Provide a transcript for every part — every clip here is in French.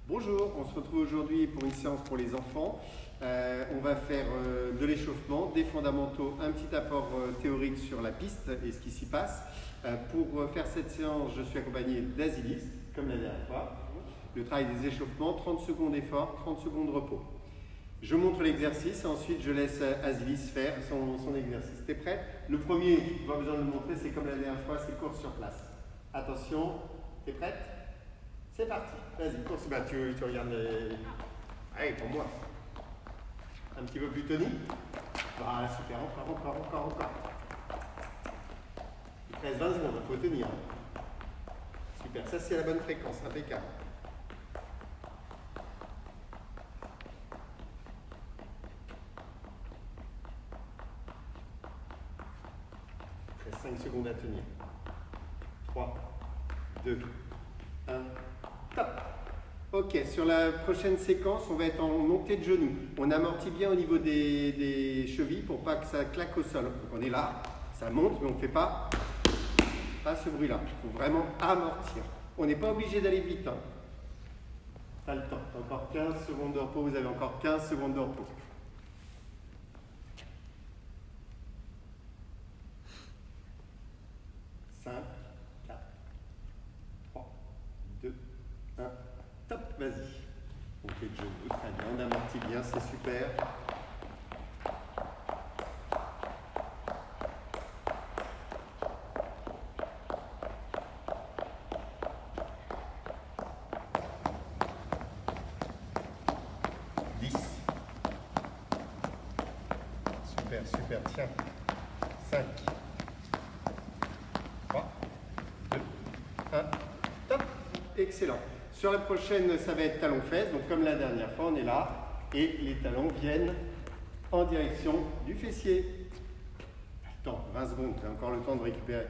Bonjour, on se retrouve aujourd'hui pour une séance pour les enfants. On va faire de l'échauffement, des fondamentaux, un petit apport théorique sur la piste et ce qui s'y passe. Pour faire cette séance, je suis accompagné d'Azilis, comme la dernière fois. Le travail des échauffements, 30 secondes effort, 30 secondes repos. Je montre l'exercice et ensuite je laisse Azilis faire son exercice. T'es prête? Le premier, pas besoin de le montrer, c'est comme la dernière fois, c'est course sur place. Attention, t'es prête? C'est parti, vas-y, course. Bah, tu regardes les... Allez, pour moi. Un petit peu plus tonique. Voilà, super, encore. Il te reste 20 secondes, il faut tenir. Super, ça c'est la bonne fréquence, impeccable. Il reste 5 secondes à tenir. 3, 2, 1, top. Ok, sur la prochaine séquence, on va être en montée de genoux. On amortit bien au niveau des chevilles pour pas que ça claque au sol. Donc on est là, ça monte, mais on ne fait pas ce bruit-là. Il faut vraiment amortir. On n'est pas obligé d'aller vite. Hein. T'as le temps. Encore 15 secondes de repos. Vous avez encore 15 secondes de repos. Cinq, 4, 3, 2, 1. Top, vas-y. On fait de genoux, très bien, on amortit bien, c'est super. Super, tiens. 5, 3, 2, 1, top, excellent. Sur la prochaine, ça va être talon-fesse, donc comme la dernière fois, on est là, et les talons viennent en direction du fessier. Attends, 20 secondes, tu as encore le temps de récupérer.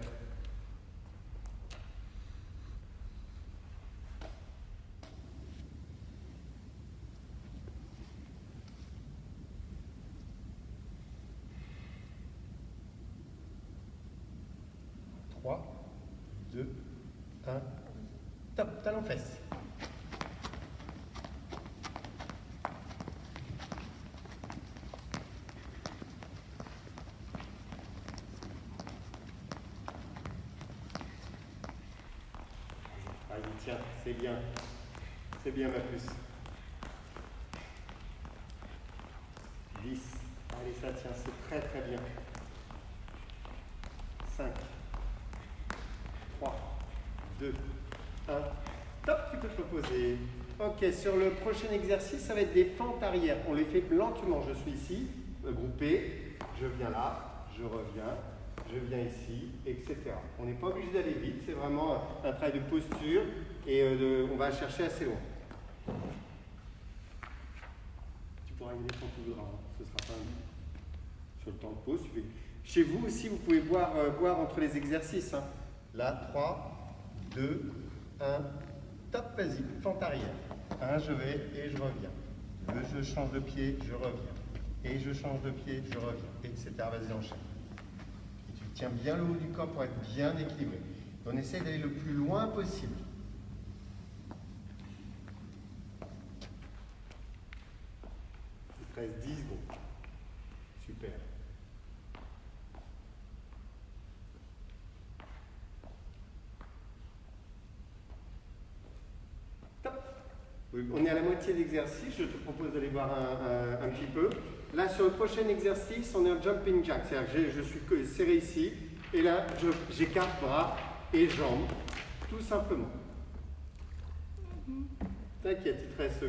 Trois, 2, 1, top, talon-fesse. Allez, tiens, c'est bien ma puce. 10, allez, ça tient, c'est très bien. 5, 3, 2, 1, top, tu peux te reposer. Ok, sur le prochain exercice, ça va être des fentes arrière. On les fait lentement. Je suis ici, groupé, je viens là, je reviens, je viens ici, etc. On n'est pas obligé d'aller vite, c'est vraiment un travail de posture et on va chercher assez loin. Tu pourras y aller quand tu voudras, hein. Ce sera pas sur le temps de pause. Chez vous aussi, vous pouvez boire entre les exercices. Hein. Là, 3, 2, 1, top, vas-y, fente arrière. 1, je vais et je reviens. 2, je change de pied, je reviens. Et je change de pied, je reviens, etc. Vas-y, enchaîne. Et tu tiens bien le haut du corps pour être bien équilibré. On essaie d'aller le plus loin possible. Il te reste 10 secondes. Super. On est à la moitié de l'exercice, je te propose d'aller voir un petit peu. Là, sur le prochain exercice, on est en jumping jack, c'est-à-dire que je suis serré ici, et là, j'écarte bras et jambes, tout simplement. T'inquiète, il te reste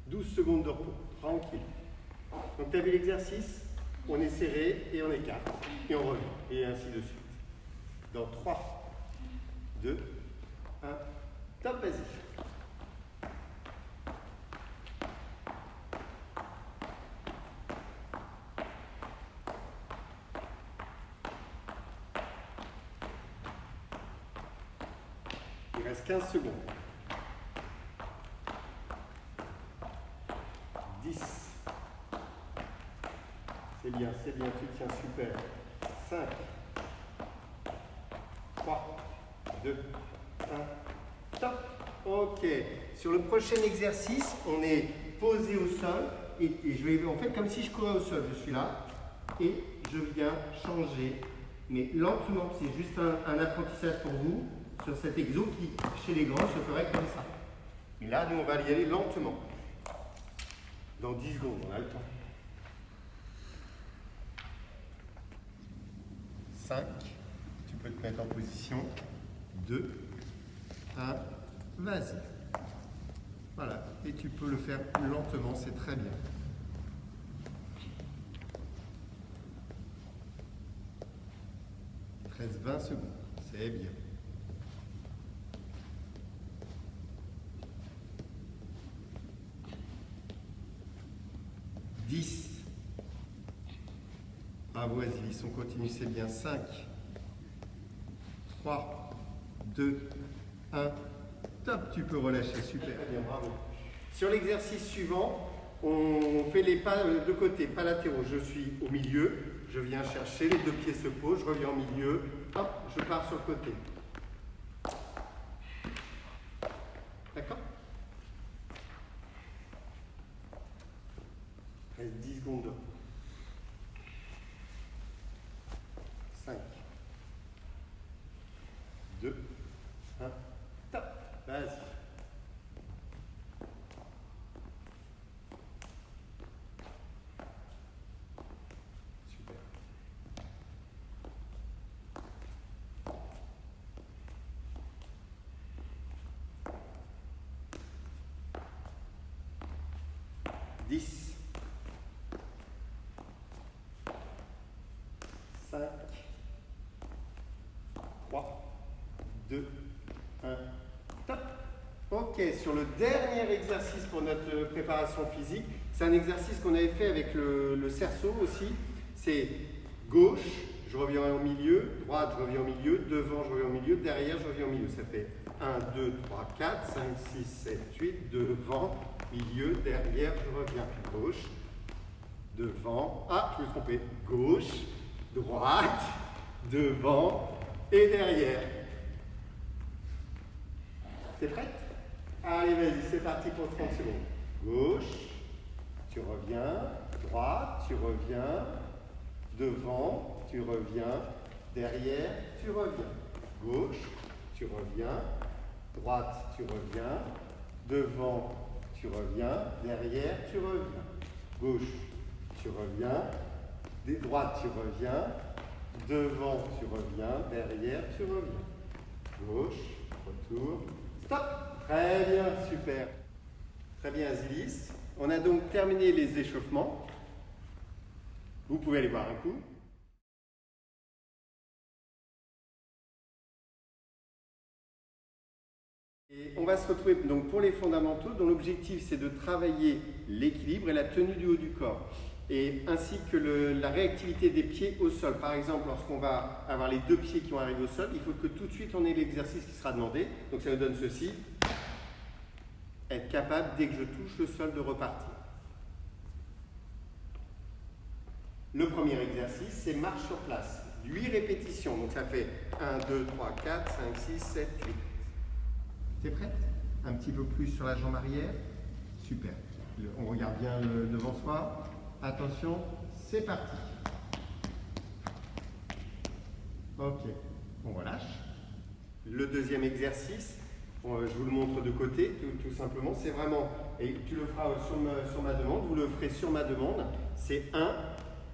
12 secondes de repos, tranquille. Donc, tu as vu l'exercice, on est serré et on écarte, et on revient, et ainsi de suite. Dans 3, 2, 1, top, vas-y. Il reste 15 secondes. 10. C'est bien, tu tiens super. 5, 3, 2, 1, top. Ok. Sur le prochain exercice, on est posé au sol et je vais en fait comme si je courais au sol. Je suis là et je viens changer, mais lentement. C'est juste un apprentissage pour vous sur cet exo qui, chez les grands, se ferait comme ça. Et là, nous, on va y aller lentement. Dans 10 secondes, on a le temps. 5, tu peux te mettre en position. 2, 1, vas-y. Voilà, et tu peux le faire lentement, c'est très bien. Il reste 20 secondes, c'est bien. Bravo Azilis, on continue, c'est bien. 5, 3, 2, 1, top, tu peux relâcher, super. Très bien, bravo. Sur l'exercice suivant, on fait les pas de côté, pas latéraux. Je suis au milieu, je viens chercher, les deux pieds se posent, je reviens au milieu, hop, je pars sur le côté. D'accord? Il reste 10 secondes. 5, 2, 1, top, vas-y. Super. Dix. 5, 3, 2, 1, top. Ok, sur le dernier exercice pour notre préparation physique, c'est un exercice qu'on avait fait avec le cerceau aussi. C'est gauche, je reviens au milieu, droite, je reviens au milieu, devant, je reviens au milieu, derrière, je reviens au milieu. Ça fait 1, 2, 3, 4, 5, 6, 7, 8, devant, milieu, derrière, je reviens. Gauche, devant, ah, je me suis trompé, gauche, droite, devant et derrière. T'es prête? Allez, vas-y, c'est parti pour 30 secondes. Gauche, tu reviens, droite, tu reviens, devant, tu reviens, derrière, tu reviens. Gauche, tu reviens, droite, tu reviens, devant, tu reviens, derrière, tu reviens. Gauche, tu reviens, droite, tu reviens, devant, tu reviens, derrière, tu reviens. Gauche, retour, stop. Très bien, super. Très bien, Azilis. On a donc terminé les échauffements. Vous pouvez aller boire un coup. Et on va se retrouver donc pour les fondamentaux, dont l'objectif c'est de travailler l'équilibre et la tenue du haut du corps, et ainsi que la réactivité des pieds au sol. Par exemple, lorsqu'on va avoir les deux pieds qui vont arriver au sol, il faut que tout de suite on ait l'exercice qui sera demandé. Donc ça nous donne ceci. Être capable, dès que je touche le sol, de repartir. Le premier exercice, c'est marche sur place. 8 répétitions. Donc ça fait 1, 2, 3, 4, 5, 6, 7, 8. T'es prête? Un petit peu plus sur la jambe arrière. Super. On regarde bien devant soi. Attention, c'est parti. Ok, on relâche. Le deuxième exercice, je vous le montre de côté, tout simplement. C'est vraiment, et tu le feras sur ma demande, vous le ferez sur ma demande. C'est 1,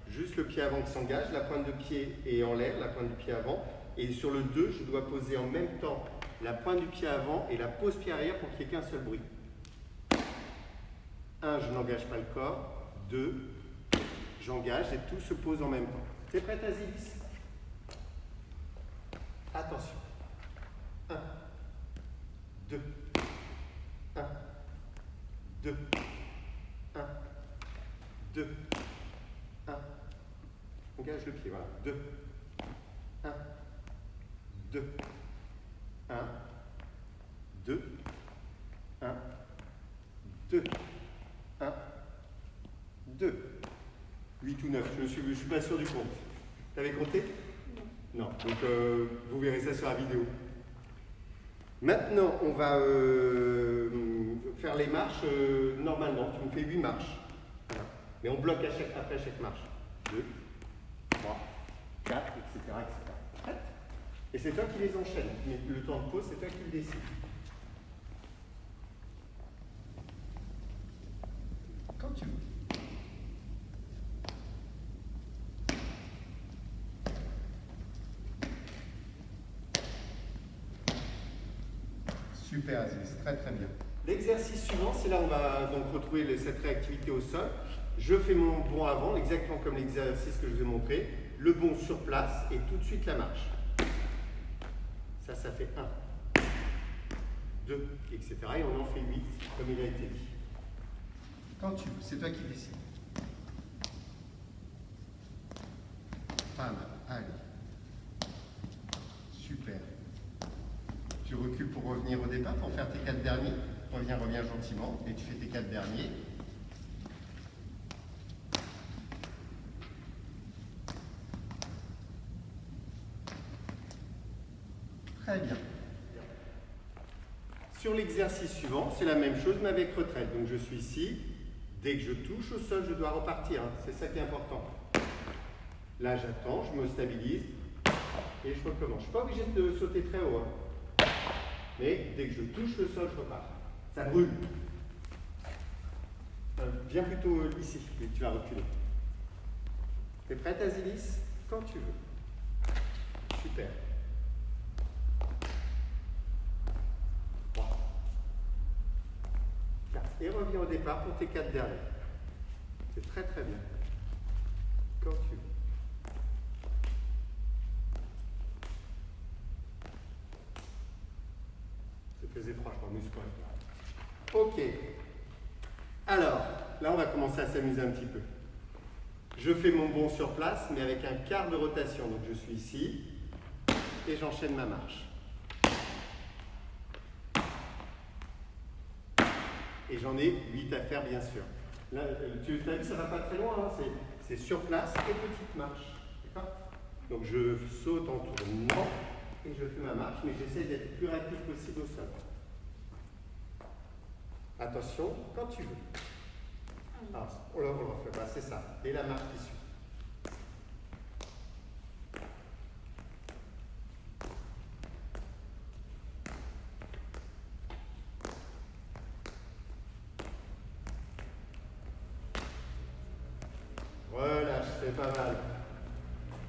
juste le pied avant qui s'engage, la pointe de pied est en l'air, la pointe du pied avant. Et sur le 2, je dois poser en même temps la pointe du pied avant et la pose pied arrière pour qu'il n'y ait qu'un seul bruit. 1, je n'engage pas le corps. 2, j'engage et tout se pose en même temps. T'es prête, Azilis? Attention. 1, 2, 1, 2, 1, 2, 1. Engage le pied, voilà. 2, 1, 2, 1, 2, 1, 2, 1, 2. 8 ou 9, je suis pas sûr du compte. T'avais compté? Non. Non, donc vous verrez ça sur la vidéo. Maintenant, on va faire les marches normalement. Tu me fais 8 marches. Voilà. Mais on bloque après chaque marche. 2, 3, 4, etc. etc. Et c'est toi qui les enchaînes. Mais le temps de pause, c'est toi qui le décides. Quand tu veux. Super Aziz, très très bien. L'exercice suivant, c'est là où on va donc retrouver cette réactivité au sol. Je fais mon bond avant, exactement comme l'exercice que je vous ai montré. Le bond sur place et tout de suite la marche. Ça fait 1, 2, etc. Et on en fait 8, comme il a été dit. Quand tu veux, c'est toi qui décides. Pas mal, allez. Super. Tu recules pour revenir au départ, pour faire tes 4 derniers. Reviens gentiment et tu fais tes 4 derniers. Très bien. Sur l'exercice suivant, c'est la même chose mais avec retraite. Donc je suis ici. Dès que je touche au sol, je dois repartir. C'est ça qui est important. Là, j'attends, je me stabilise et je recommence. Je ne suis pas obligé de sauter très haut. Mais dès que je touche le sol, je repars. Ça brûle. Viens plutôt ici, mais tu vas reculer. T'es prête, Azilis? Quand tu veux. Super. 3, 4. Et reviens au départ pour tes 4 derniers. C'est très très bien. Quand tu veux. C'est pesé 3, je crois, muscle. Ok. Alors, là, on va commencer à s'amuser un petit peu. Je fais mon bond sur place, mais avec un quart de rotation. Donc, je suis ici et j'enchaîne ma marche. Et j'en ai 8 à faire, bien sûr. Là, tu as vu, ça ne va pas très loin. Hein, c'est sur place et petite marche. D'accord? Donc, je saute en tournant et je fais ma marche, mais j'essaie d'être le plus rapide possible au sol. Attention, quand tu veux. Ah, on le refait. C'est ça. Et la marche qui suit. Relâche, c'est pas mal.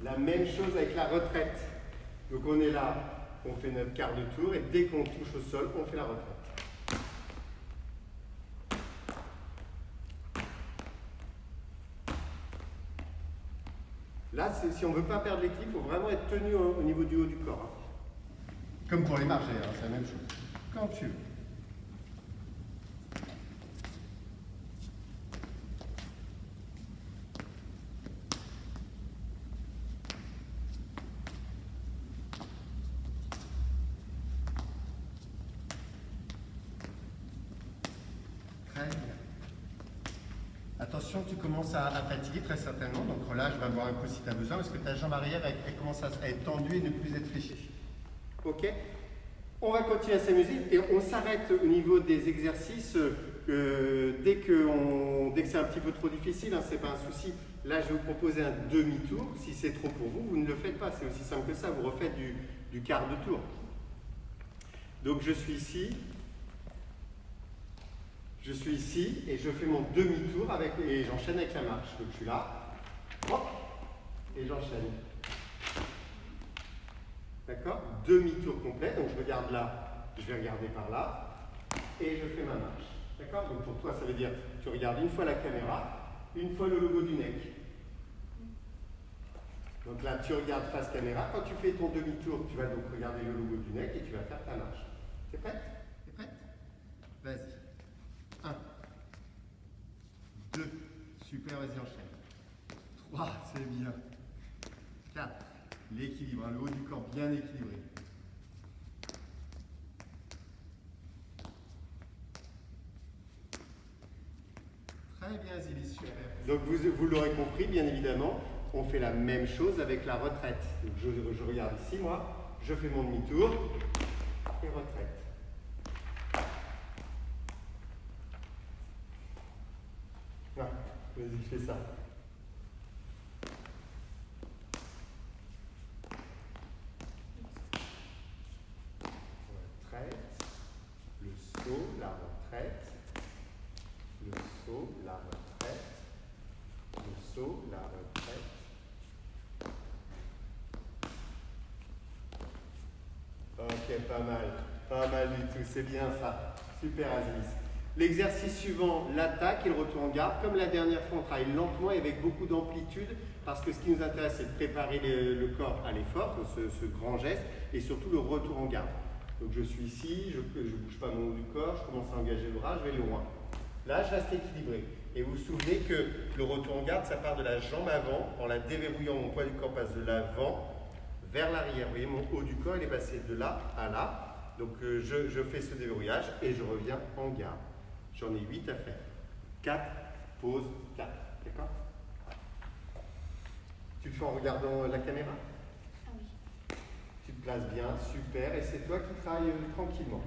La même chose avec la retraite. Donc on est là, on fait notre quart de tour et dès qu'on touche au sol, on fait la retraite. Là, si on ne veut pas perdre l'équilibre, il faut vraiment être tenu au niveau du haut du corps. Hein. Comme pour les marches, c'est la même chose. Quand tu veux. Très bien. Attention, tu commences à fatiguer très certainement, donc relâche, va boire un coup si tu as besoin, parce que ta jambe arrière, elle commence à être tendue et ne plus être fléchie. Ok? On va continuer à s'amuser et on s'arrête au niveau des exercices dès que c'est un petit peu trop difficile, hein, c'est pas un souci. Là, je vais vous proposer un demi-tour. Si c'est trop pour vous, vous ne le faites pas, c'est aussi simple que ça, vous refaites du quart de tour. Donc je suis ici. Je suis ici et je fais mon demi-tour et j'enchaîne avec la marche. Donc je suis là, hop, et j'enchaîne. D'accord? Demi-tour complet, donc je regarde là, je vais regarder par là, et je fais ma marche. D'accord? Donc pour toi, ça veut dire tu regardes une fois la caméra, une fois le logo du NEC. Donc là, tu regardes face caméra. Quand tu fais ton demi-tour, tu vas donc regarder le logo du NEC et tu vas faire ta marche. T'es prête? T'es prête? Vas-y. 1, 2, super, vas-y, enchaîne. 3, c'est bien. 4, l'équilibre, hein, le haut du corps bien équilibré. Très bien, Zili, super. Donc vous l'aurez compris, bien évidemment, on fait la même chose avec la retraite. Donc je regarde ici, moi, je fais mon demi-tour. et retraite. Ouais, vas-y, fais ça. Retraite, le saut, la retraite, le saut, la retraite, le saut, la retraite. Ok, pas mal du tout, c'est bien ça. Super Aziz. L'exercice suivant, l'attaque et le retour en garde. Comme la dernière fois, on travaille lentement et avec beaucoup d'amplitude parce que ce qui nous intéresse, c'est de préparer le corps à l'effort, ce grand geste, et surtout le retour en garde. Donc je suis ici, je ne bouge pas mon haut du corps, je commence à engager le bras, je vais loin. Là, je reste équilibré. Et vous vous souvenez que le retour en garde, ça part de la jambe avant, en la déverrouillant, mon poids du corps passe de l'avant vers l'arrière. Vous voyez, mon haut du corps, il est passé de là à là. Donc je fais ce déverrouillage et je reviens en garde. J'en ai 8 à faire. 4, pause, 4. D'accord? Tu le fais en regardant la caméra? Ah oui. Tu te places bien, super. Et c'est toi qui travailles tranquillement.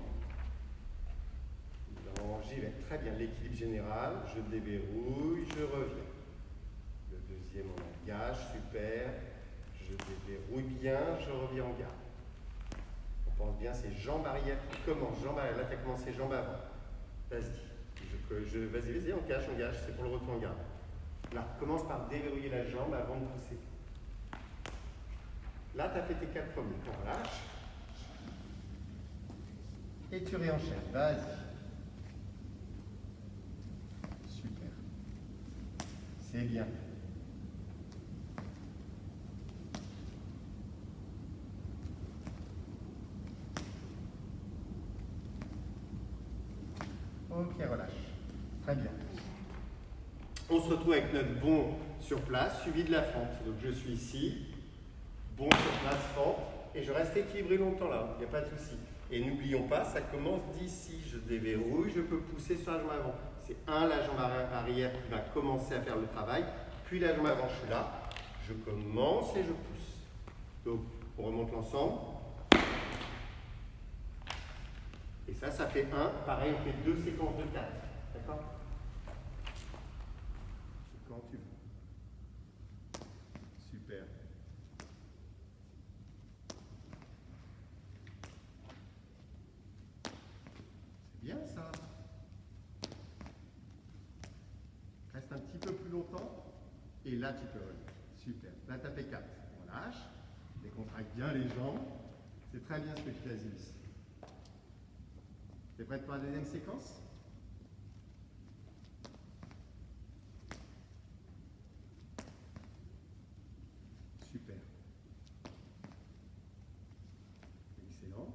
Non, j'y vais. Très bien. L'équilibre général, je déverrouille, je reviens. Le deuxième, on engage, super. Je déverrouille bien, je reviens en garde. On pense bien, c'est jambes arrière qui commencent. Jambes arrière, là tu as commencé jambes avant. Vas-y. Vas-y, engage, c'est pour le retour en garde. Là, commence par déverrouiller la jambe avant de pousser. Là, tu as fait tes 4 premiers. On relâche. Et tu réenchaînes. Vas-y. Super. C'est bien. Ok, relâche. Très bien. On se retrouve avec notre bond sur place, suivi de la fente. Donc je suis ici, bond sur place, fente, et je reste équilibré longtemps là, il n'y a pas de souci. Et n'oublions pas, ça commence d'ici. Je déverrouille, je peux pousser sur la jambe avant. C'est la jambe arrière qui va commencer à faire le travail, puis la jambe avant, je suis là, je commence et je pousse. Donc on remonte l'ensemble. Et ça fait 1. Pareil, on fait 2 séquences de 4. D'accord? Quand tu veux. Super. C'est bien ça. Reste un petit peu plus longtemps. Et là, tu peux revenir. Super. Là, tu as fait 4. On lâche. Décontracte bien les jambes. C'est très bien ce que tu fais, Aziz. T'es prête pour la deuxième séquence? Super. Excellent.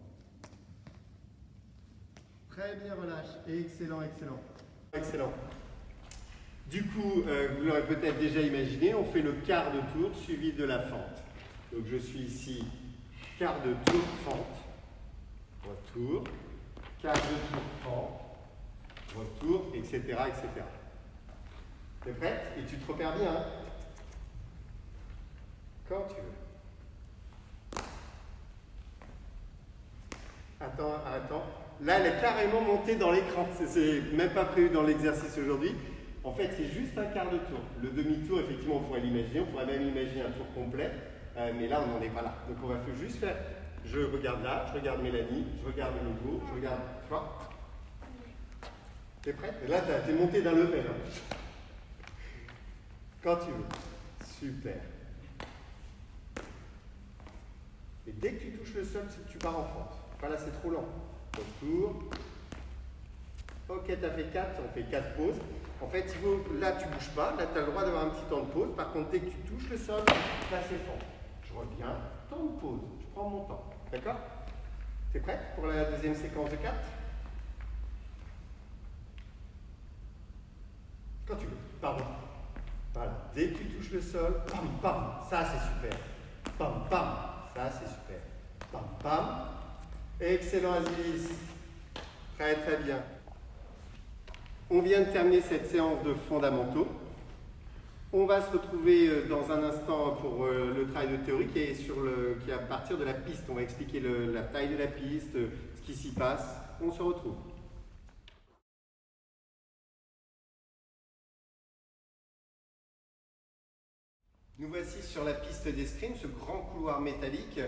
Très bien, relâche. Excellent, excellent. Excellent. Du coup, vous l'aurez peut-être déjà imaginé, on fait le quart de tour suivi de la fente. Donc je suis ici, quart de tour, fente, retour, quart de tour, fente, retour, etc. etc. T'es prête? Et tu te repères bien, hein? Quand tu veux. Attends. Là, elle est carrément montée dans l'écran. C'est même pas prévu dans l'exercice aujourd'hui. En fait, c'est juste un quart de tour. Le demi-tour, effectivement, on pourrait l'imaginer. On pourrait même imaginer un tour complet. Mais là, on n'en est pas là. Donc, on va juste faire. Je regarde là, je regarde Mélanie, je regarde le logo, je regarde. Tu vois? T'es prête? Et là, t'es monté d'un level. Hein. Quand tu veux. Super. Et dès que tu touches le sol, c'est que tu pars en fente. Enfin, là, c'est trop lent. Retour. Ok, tu as fait 4, on fait 4 pauses. En fait, là, tu ne bouges pas. Là, tu as le droit d'avoir un petit temps de pause. Par contre, dès que tu touches le sol, là, c'est fente. Je reviens, temps de pause. Je prends mon temps. D'accord? T'es prête pour la deuxième séquence de 4? Quand tu veux. Pardon. Voilà. Dès que tu touches le sol, pam, pam. Ça, c'est super. Pam, pam. Ça, c'est super. Pam, pam. Excellent, Aziz. Très, très bien. On vient de terminer cette séance de fondamentaux. On va se retrouver dans un instant pour le travail de théorie qui est à partir de la piste. On va expliquer la taille de la piste, ce qui s'y passe. On se retrouve. Nous voici sur la piste d'escrime, ce grand couloir métallique,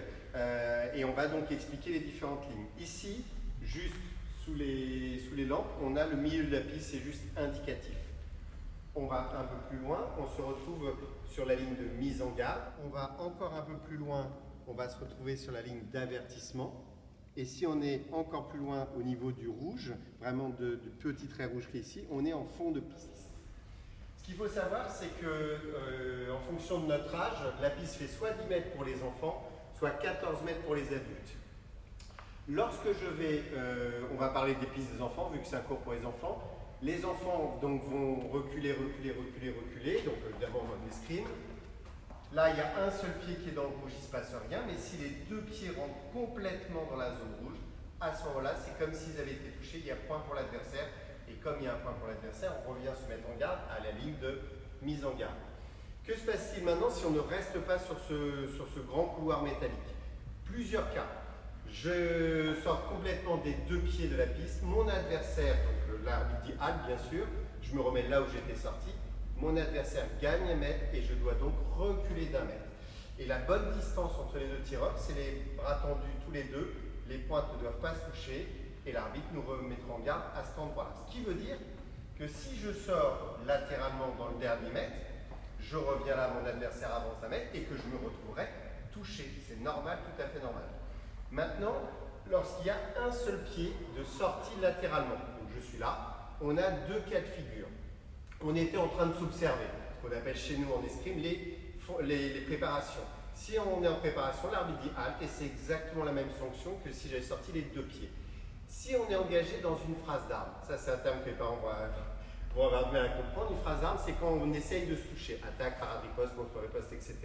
et on va donc expliquer les différentes lignes. Ici, juste sous les lampes, on a le milieu de la piste, c'est juste indicatif. On va un peu plus loin, on se retrouve sur la ligne de mise en garde. On va encore un peu plus loin, on va se retrouver sur la ligne d'avertissement. Et si on est encore plus loin au niveau du rouge, vraiment du petit trait rouge qui est ici, on est en fond de piste. Ce qu'il faut savoir, c'est que en fonction de notre âge, la piste fait soit 10 mètres pour les enfants, soit 14 mètres pour les adultes. Lorsque on va parler des pistes des enfants, vu que c'est un cours pour les enfants donc, vont reculer, donc d'abord en escrime. Là, il y a un seul pied qui est dans le rouge, il ne se passe rien, mais si les deux pieds rentrent complètement dans la zone rouge, à ce moment-là, c'est comme s'ils avaient été touchés, il y a point pour l'adversaire, et comme il y a un point pour l'adversaire, on revient se mettre en garde à la ligne de mise en garde. Que se passe-t-il maintenant si on ne reste pas sur ce grand couloir métallique? Plusieurs cas. Je sors complètement des deux pieds de la piste, mon adversaire, donc l'arbitre dit halte bien sûr, je me remets là où j'étais sorti, mon adversaire gagne un mètre et je dois donc reculer d'1 mètre. Et la bonne distance entre les deux tireurs, c'est les bras tendus tous les deux, les pointes ne doivent pas se toucher et l'arbitre nous remettra en garde à cet endroit-là. Ce qui veut dire que si je sors latéralement dans le dernier mètre, je reviens là, mon adversaire avance 1 mètre et que je me retrouverai touché. C'est normal, tout à fait normal. Maintenant, lorsqu'il y a un seul pied de sortie latéralement, donc je suis là, on a deux cas de figure. On était en train de s'observer, ce qu'on appelle chez nous en escrime les préparations. Si on est en préparation, l'arbitre dit halte et c'est exactement la même sanction que si j'avais sorti les deux pieds. Si on est engagé dans une phrase d'arme, ça c'est un terme que les parents vont avoir du mal à comprendre, une phrase d'arme c'est quand on essaye de se toucher, attaque, par-riposte, contre-riposte, etc.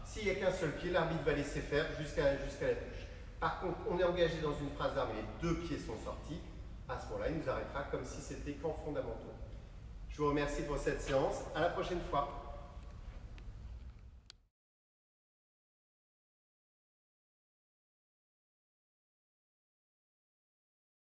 S'il n'y a qu'un seul pied, l'arbitre va laisser faire jusqu'à la touche. Par contre, on est engagé dans une phrase d'arme et les deux pieds sont sortis, à ce moment-là, il nous arrêtera comme si c'était qu'en fondamentaux. Je vous remercie pour cette séance. À la prochaine fois.